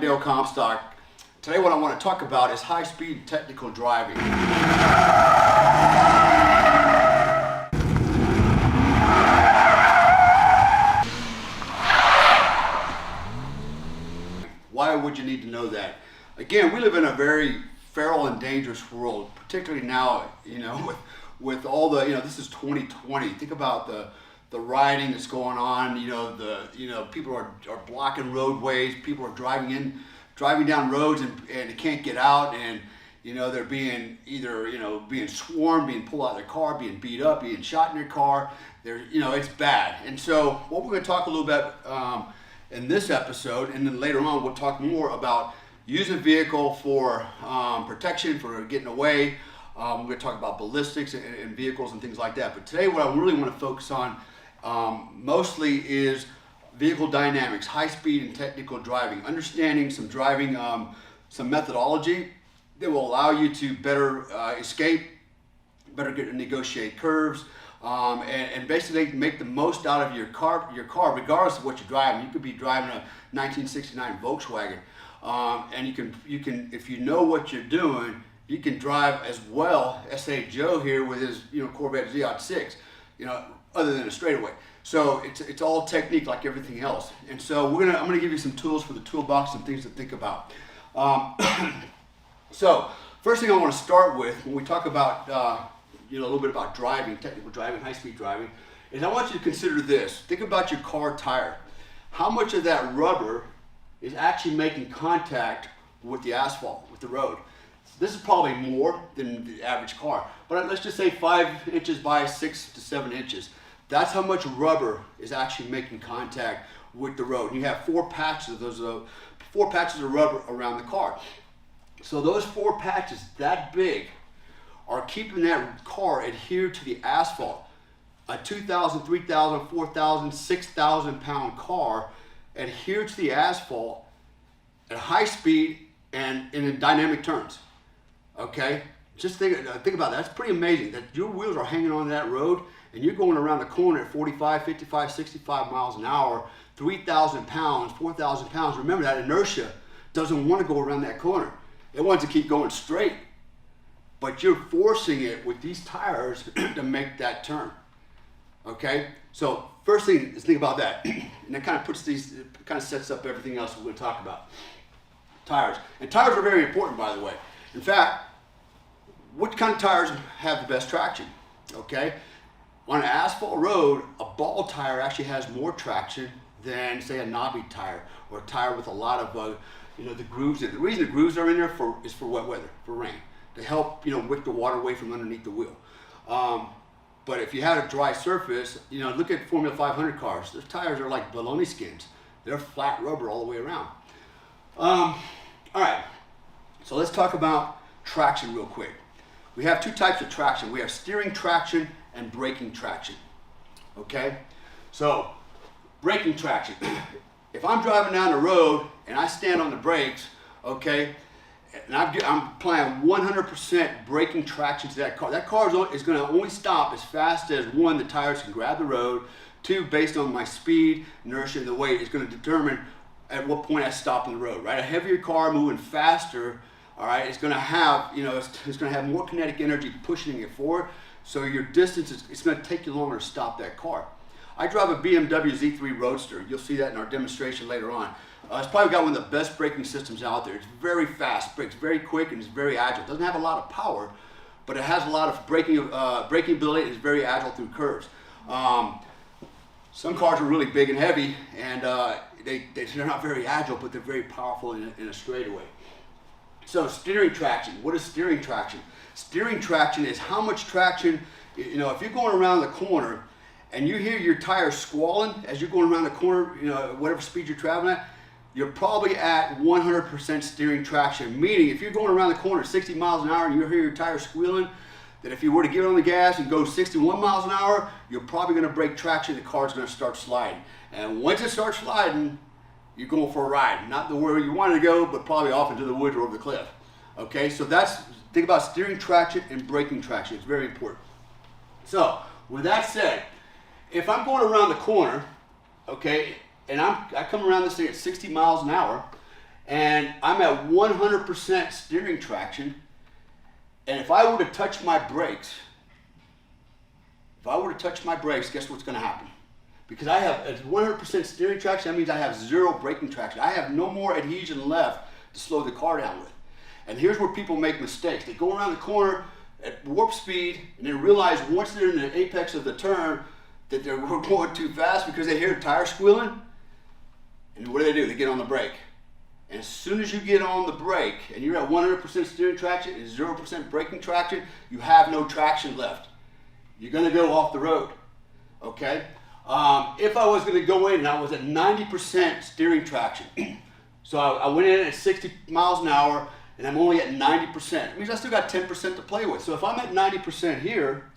Dale Comstock. Today what I want to talk about is high-speed technical driving. Why would you need to know that? Again, we live in a very feral and dangerous world, particularly now, with all the, this is 2020. Think about the rioting that's going on, people are blocking roadways, people are driving down roads and they can't get out, and they're being being swarmed, being pulled out of their car, being beat up, being shot in their car. It's bad. And so what we're going to talk a little bit in this episode, and then later on we'll talk more about using a vehicle for protection, for getting away. We're going to talk about ballistics and vehicles and things like that. But today what I really want to focus on mostly is vehicle dynamics, high-speed and technical driving, understanding some driving, some methodology that will allow you to better escape, better get to negotiate curves, and basically make the most out of your car regardless of what you're driving. You could be driving a 1969 Volkswagen, and you can if you know what you're doing, you can drive as well as say Joe here with his Corvette Z06, other than a straightaway. So it's all technique like everything else. And so I'm gonna give you some tools for the toolbox and things to think about. So first thing I want to start with when we talk about a little bit about driving, technical driving, high-speed driving, is I want you to consider this. Think about your car tire. How much of that rubber is actually making contact with the asphalt, with the road? This is probably more than the average car, but let's just say 5 inches by 6 to 7 inches. That's how much rubber is actually making contact with the road. And you have 4 patches of those, 4 patches of rubber around the car. So those 4 patches that big are keeping that car adhered to the asphalt. A 2,000, 3,000, 4,000, 6,000 pound car adhered to the asphalt at high speed and in dynamic turns. Okay, just think about that. That's pretty amazing that your wheels are hanging on that road and you're going around the corner at 45, 55, 65 miles an hour, 3,000 pounds, 4,000 pounds. Remember, that inertia doesn't want to go around that corner. It wants to keep going straight. But you're forcing it with these tires to make that turn. Okay, so first thing is think about that. And that kind of sets up everything else we're going to talk about. Tires. And tires are very important, by the way. In fact, what kind of tires have the best traction? Okay, on an asphalt road, a ball tire actually has more traction than, say, a knobby tire or a tire with a lot of, the grooves in it. The reason the grooves are in there is for wet weather, for rain, to help, wick the water away from underneath the wheel. But if you had a dry surface, look at Formula 500 cars. Their tires are like bologna skins. They're flat rubber all the way around. All right, so let's talk about traction real quick. We have 2 types of traction. We have steering traction and braking traction. Okay, so braking traction. If I'm driving down the road and I stand on the brakes, okay, and I'm applying 100% braking traction to that car is going to only stop as fast as 1, the tires can grab the road, 2, based on my speed, inertia, and the weight, is going to determine at what point I stop on the road. Right, a heavier car moving faster, all right, it's going to have it's going to have more kinetic energy pushing it forward. So your distance it's going to take you longer to stop that car. I drive a BMW Z3 Roadster. You'll see that in our demonstration later on. It's probably got one of the best braking systems out there. It's very fast, brakes very quick, and it's very agile. It doesn't have a lot of power, but it has a lot of braking ability, and it's very agile through curves. Some cars are really big and heavy, and they're not very agile, but they're very powerful in a straightaway. So steering traction. What is steering traction? Steering traction is how much traction, if you're going around the corner and you hear your tires squalling as you're going around the corner, whatever speed you're traveling at, you're probably at 100% steering traction. Meaning if you're going around the corner at 60 miles an hour and you hear your tires squealing, that if you were to get on the gas and go 61 miles an hour, you're probably going to break traction, the car's going to start sliding. And once it starts sliding, you're going for a ride. Not the where you wanted to go, but probably off into the woods or over the cliff. Okay, so think about steering traction and braking traction. It's very important. So with that said, if I'm going around the corner, okay, and I come around this thing at 60 miles an hour, and I'm at 100% steering traction, and if I were to touch my brakes, guess what's going to happen? Because I have 100% steering traction, that means I have 0 braking traction. I have no more adhesion left to slow the car down with. And here's where people make mistakes. They go around the corner at warp speed, and they realize once they're in the apex of the turn that they're going too fast because they hear tires squealing. And what do? They get on the brake. And as soon as you get on the brake and you're at 100% steering traction and 0% braking traction, you have no traction left. You're going to go off the road, okay? If I was going to go in and I was at 90% steering traction, so I went in at 60 miles an hour and I'm only at 90%. It means I still got 10% to play with. So if I'm at 90% here,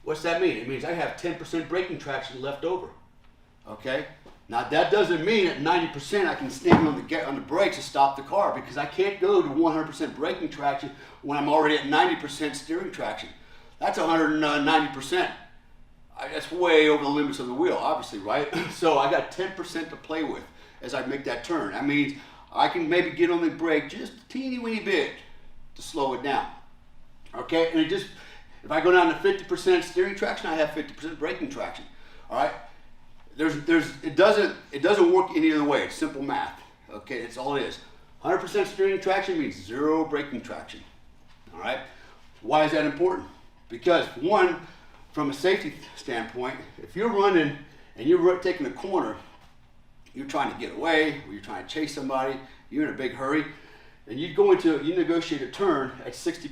what's that mean? It means I have 10% braking traction left over. Okay? Now that doesn't mean at 90% I can stand on the brakes to stop the car, because I can't go to 100% braking traction when I'm already at 90% steering traction. That's 190%. That's way over the limits of the wheel, obviously, right? So I got 10% to play with as I make that turn. That means I can maybe get on the brake just a teeny weeny bit to slow it down. Okay? And if I go down to 50% steering traction, I have 50% braking traction. All right? It doesn't work any other way. It's simple math. Okay, that's all it is. 100% steering traction means 0 braking traction. All right. Why is that important? Because one, from a safety standpoint, if you're running and you're taking a corner, you're trying to get away, or you're trying to chase somebody, you're in a big hurry, and you negotiate a turn at 60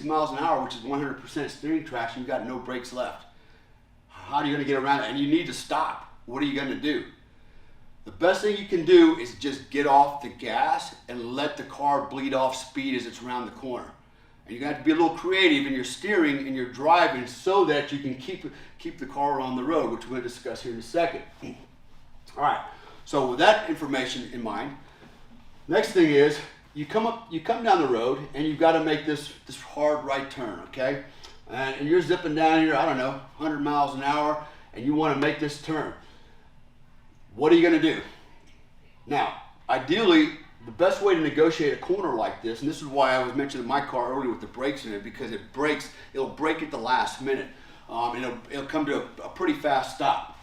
miles an hour, which is 100% steering traction. You got no brakes left. How are you going to get around it? And you need to stop. What are you going to do? The best thing you can do is just get off the gas and let the car bleed off speed as it's around the corner. And you're going to have to be a little creative in your steering and your driving so that you can keep the car on the road, which we'll discuss here in a second. All right. So with that information in mind, next thing is you come down the road and you've got to make this hard right turn, okay? And you're zipping down here, I don't know, 100 miles an hour, and you want to make this turn. What are you going to do? Now, ideally, the best way to negotiate a corner like this, and this is why I was mentioning my car earlier with the brakes in it, because it'll brake at the last minute. It'll come to a pretty fast stop.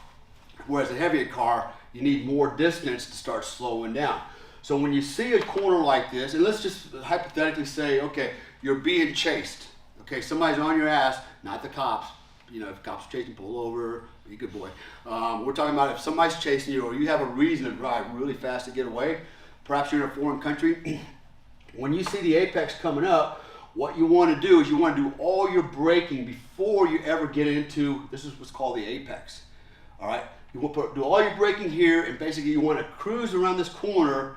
Whereas a heavier car, you need more distance to start slowing down. So when you see a corner like this, and let's just hypothetically say, okay, you're being chased. Okay, somebody's on your ass, not the cops. You know, if cops are chasing, pull over, be a good boy. We're talking about if somebody's chasing you or you have a reason to drive really fast to get away, perhaps you're in a foreign country. When you see the apex coming up, what you want to do is you want to do all your braking before you ever get into, this is what's called the apex. All right, you want to do all your braking here, and basically you want to cruise around this corner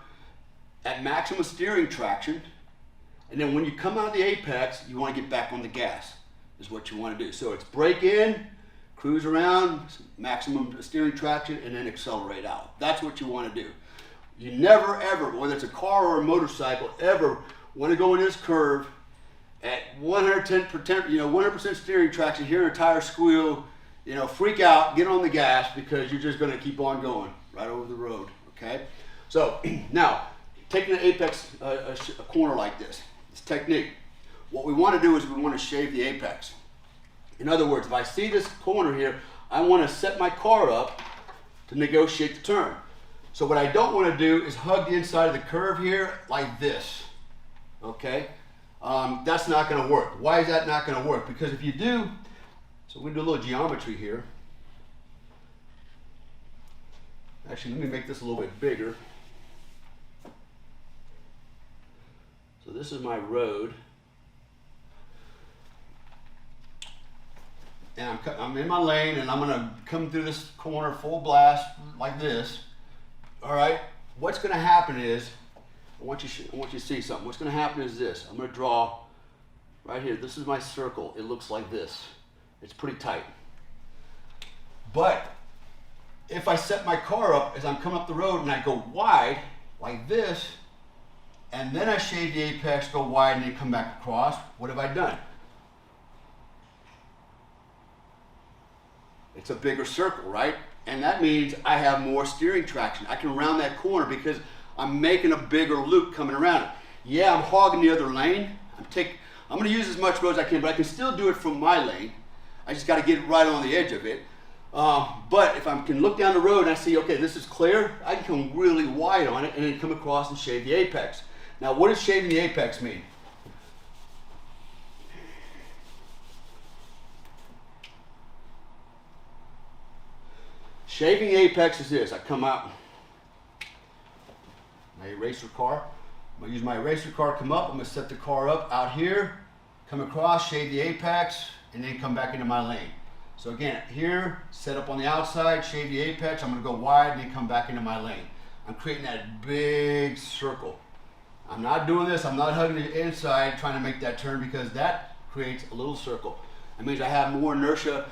at maximum steering traction. And then when you come out of the apex, you want to get back on the gas, is what you want to do. So it's brake in, cruise around, maximum steering traction, and then accelerate out. That's what you want to do. You never ever, whether it's a car or a motorcycle, ever want to go in this curve at 110% steering traction, hear a tire squeal, freak out, get on the gas, because you're just going to keep on going right over the road, okay? So now, taking an apex, a corner like this, technique. What we want to do is we want to shave the apex. In other words, if I see this corner here, I want to set my car up to negotiate the turn. So what I don't want to do is hug the inside of the curve here like this. Okay? That's not going to work. Why is that not going to work? Because if you do, so we do a little geometry here. Actually, let me make this a little bit bigger. So this is my road, and I'm in my lane, and I'm going to come through this corner full blast like this. All right, what's going to happen is, I want you to see something. What's going to happen is this. I'm going to draw right here. This is my circle. It looks like this. It's pretty tight. But if I set my car up as I'm coming up the road and I go wide like this, and then I shave the apex, go wide, and then come back across, what have I done? It's a bigger circle, right? and that means I have more steering traction. I can round that corner because I'm making a bigger loop coming around it. Yeah, I'm hogging the other lane. I'm gonna use as much road as I can, but I can still do it from my lane. I just gotta get right on the edge of it. But if I can look down the road and I see, okay, this is clear, I can come really wide on it and then come across and shave the apex. Now, what does shaving the apex mean? Shaving the apex is this. I come out, my eraser car. I'm gonna use my eraser car, come up, I'm gonna set the car up out here, come across, shave the apex, and then come back into my lane. So again, here, set up on the outside, shave the apex, I'm gonna go wide and then come back into my lane. I'm creating that big circle. I'm not doing this, I'm not hugging the inside trying to make that turn because that creates a little circle. That means I have more inertia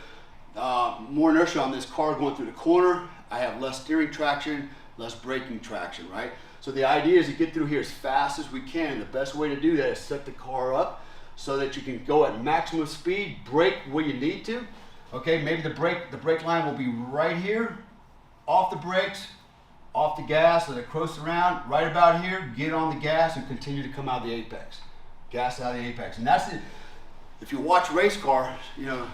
on this car going through the corner. I have less steering traction, less braking traction, right? So the idea is to get through here as fast as we can. The best way to do that is set the car up so that you can go at maximum speed, brake where you need to. Okay, maybe the brake line will be right here, off the brakes, off the gas, let it coast around, right about here, get on the gas and continue to come out of the apex. Gas out of the apex. And that's it. If you watch race car, you know,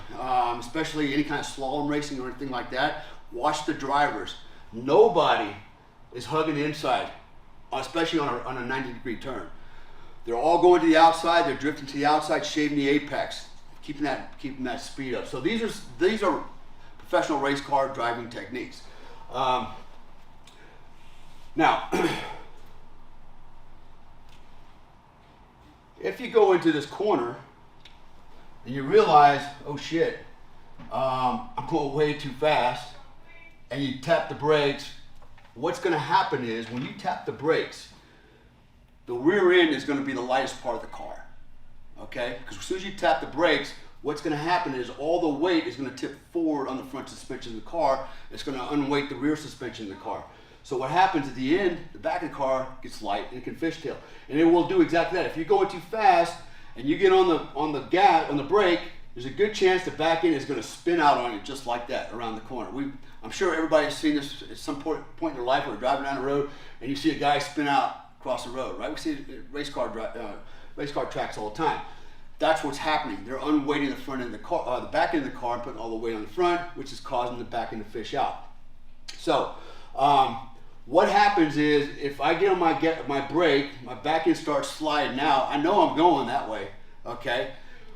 especially any kind of slalom racing or anything like that, watch the drivers. Nobody is hugging the inside, especially on a 90-degree turn. They're all going to the outside, they're drifting to the outside, shaving the apex, keeping that speed up. So these are professional race car driving techniques. Now, if you go into this corner and you realize, oh shit, I'm going way too fast, and you tap the brakes, what's going to happen is when you tap the brakes, the rear end is going to be the lightest part of the car, okay? Because as soon as you tap the brakes, what's going to happen is all the weight is going to tip forward on the front suspension of the car. It's going to unweight the rear suspension of the car. So what happens at the end, the back of the car gets light and it can fishtail. And it will do exactly that. If you're going too fast and you get on the brake, there's a good chance the back end is going to spin out on you just like that around the corner. I'm sure everybody's seen this at some point in their life where they're driving down the road and you see a guy spin out across the road, right? We see race car tracks all the time. That's what's happening. They're unweighting the front end of the car, the back end of the car, and putting all the weight on the front, which is causing the back end to fish out. So, what happens is if I get on my brake, my back end starts sliding out. I know I'm going that way, okay?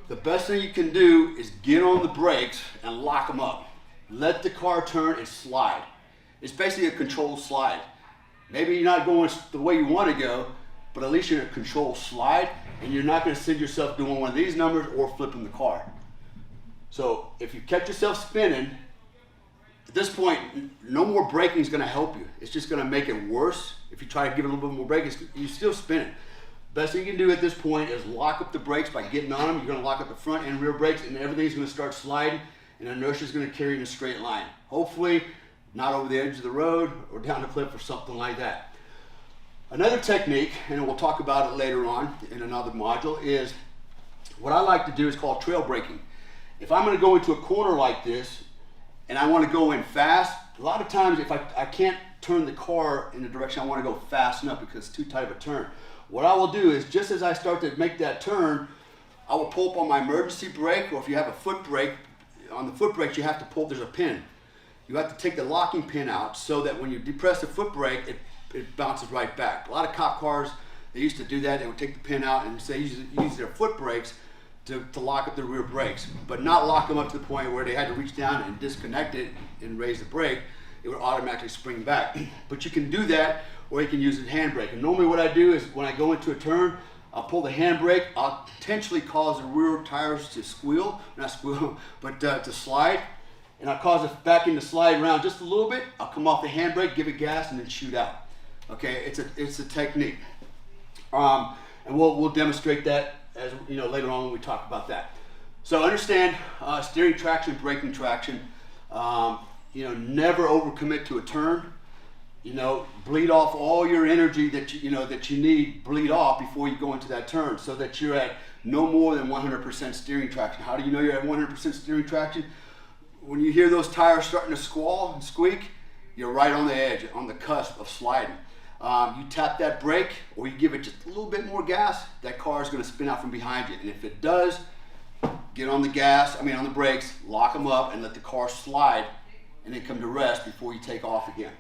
The best thing you can do is get on the brakes and lock them up. Let the car turn and slide. It's basically a controlled slide. Maybe you're not going the way you want to go, but at least you're in a controlled slide, and you're not going to send yourself doing one of these numbers or flipping the car. So if you kept yourself spinning, at this point, no more braking is going to help you. It's just going to make it worse. If you try to give it a little bit more braking, you're still spinning. Best thing you can do at this point is lock up the brakes by getting on them. You're going to lock up the front and rear brakes, and everything's going to start sliding, and inertia is going to carry in a straight line. Hopefully, not over the edge of the road or down the cliff or something like that. Another technique, and we'll talk about it later on in another module, is what I like to do is called trail braking. If I'm going to go into a corner like this and I want to go in fast, a lot of times if I can't turn the car in the direction I want to go fast enough because it's too tight of a turn, what I will do is just as I start to make that turn, I will pull up on my emergency brake, or if you have a foot brake, on the foot brakes you have to pull, there's a pin. You have to take the locking pin out so that when you depress the foot brake, it bounces right back. A lot of cop cars, they used to do that. They would take the pin out and say use their foot brakes to lock up the rear brakes, but not lock them up to the point where they had to reach down and disconnect it and raise the brake. It would automatically spring back. But you can do that, or you can use a handbrake. And normally what I do is when I go into a turn, I'll pull the handbrake. I'll intentionally cause the rear tires to squeal, not squeal, but to slide. And I'll cause the back end to slide around just a little bit. I'll come off the handbrake, give it gas, and then shoot out. Okay, it's a technique, and we'll demonstrate that as you know later on when we talk about that. So understand steering traction, braking traction. Never overcommit to a turn. Bleed off all your energy that you need. Bleed off before you go into that turn, so that you're at no more than 100% steering traction. How do you know you're at 100% steering traction? when you hear those tires starting to squall and squeak, you're right on the edge, on the cusp of sliding. You tap that brake, or you give it just a little bit more gas, that car is going to spin out from behind you. And if it does, get on the gas, on the brakes, lock them up, and let the car slide, and then come to rest before you take off again.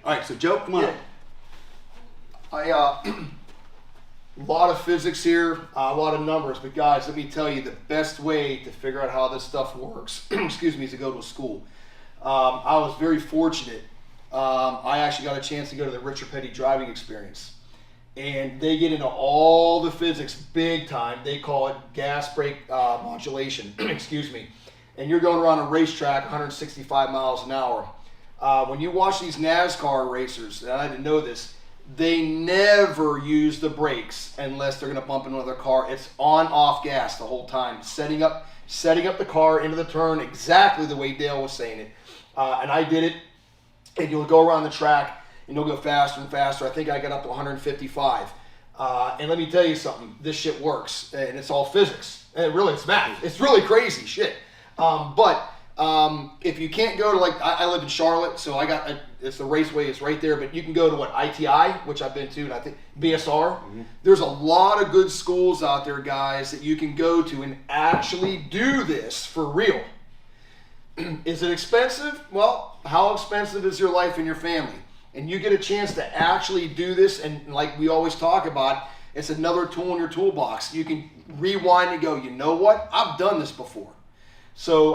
All right, so Joe, come on up. A lot of physics here, a lot of numbers, but guys, let me tell you the best way to figure out how this stuff works, excuse me, is to go to a school. I was very fortunate. I actually got a chance to go to the Richard Petty driving experience. And they get into all the physics big time. They call it gas brake modulation, excuse me. And you're going around a racetrack 165 miles an hour. When you watch these NASCAR racers, and I didn't know this, they never use the brakes unless they're going to bump into another car. It's on-off gas the whole time, setting up the car into the turn exactly the way Dale was saying it. And I did it, and you'll go around the track, and you'll go faster and faster. I think I got up to 155. And let me tell you something, this shit works, and it's all physics. And it's math. It's really crazy shit. If you can't go to, like, I live in Charlotte, so it's the Raceway, it's right there, but you can go to ITI, which I've been to, and I think BSR. Mm-hmm. There's a lot of good schools out there, guys, that you can go to and actually do this for real. Is it expensive? Well, how expensive is your life and your family? And you get a chance to actually do this, and like we always talk about, it's another tool in your toolbox. You can rewind and go, you know what? I've done this before. So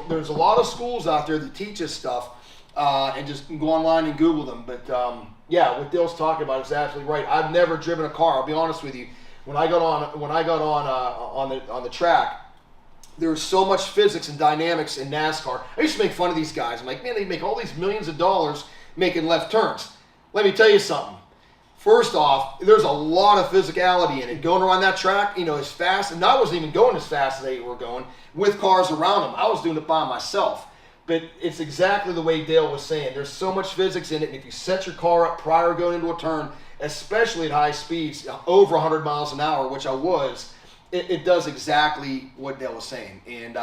there's a lot of schools out there that teach us stuff, and just go online and Google them. But yeah, what Dale's talking about is absolutely right. I've never driven a car. I'll be honest with you. When I got on the track, there's so much physics and dynamics in NASCAR. I used to make fun of these guys. I'm like, man, they make all these millions of dollars making left turns. Let me tell you something. First off, there's a lot of physicality in it. Going around that track, as fast, and I wasn't even going as fast as they were going with cars around them. I was doing it by myself. But it's exactly the way Dale was saying. There's so much physics in it, and if you set your car up prior to going into a turn, especially at high speeds, over 100 miles an hour, which I was, it does exactly what Dale was saying. And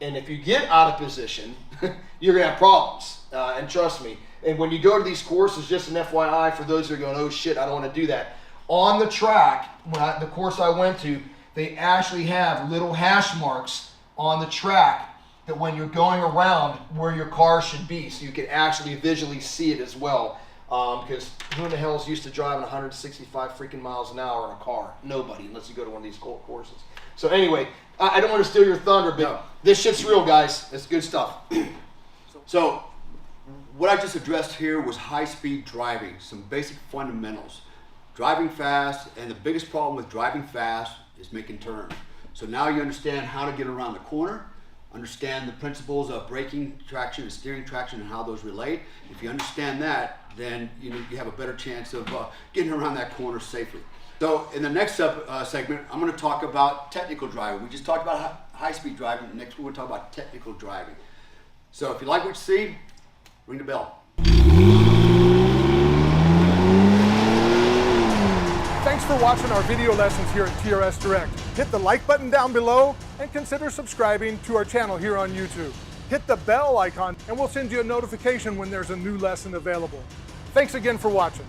if you get out of position, you're going to have problems. And trust me. And when you go to these courses, just an FYI for those who are going, oh shit, I don't want to do that. On the track, the course I went to, they actually have little hash marks on the track that when you're going around where your car should be, so you can actually visually see it as well. Because who in the hell is used to driving 165 freaking miles an hour in a car? Nobody, unless you go to one of these courses. So anyway, I don't want to steal your thunder, but this shit's real, guys. It's good stuff. So what I just addressed here was high-speed driving, some basic fundamentals. Driving fast, and the biggest problem with driving fast is making turns. So now you understand how to get around the corner, understand the principles of braking traction and steering traction and how those relate. If you understand that, then you have a better chance of getting around that corner safely. So in the next segment, I'm going to talk about technical driving. We just talked about high-speed driving. Next, we're going to talk about technical driving. So if you like what you see, ring the bell. Thanks for watching our video lessons here at TRS Direct. Hit the like button down below and consider subscribing to our channel here on YouTube. Hit the bell icon and we'll send you a notification when there's a new lesson available. Thanks again for watching.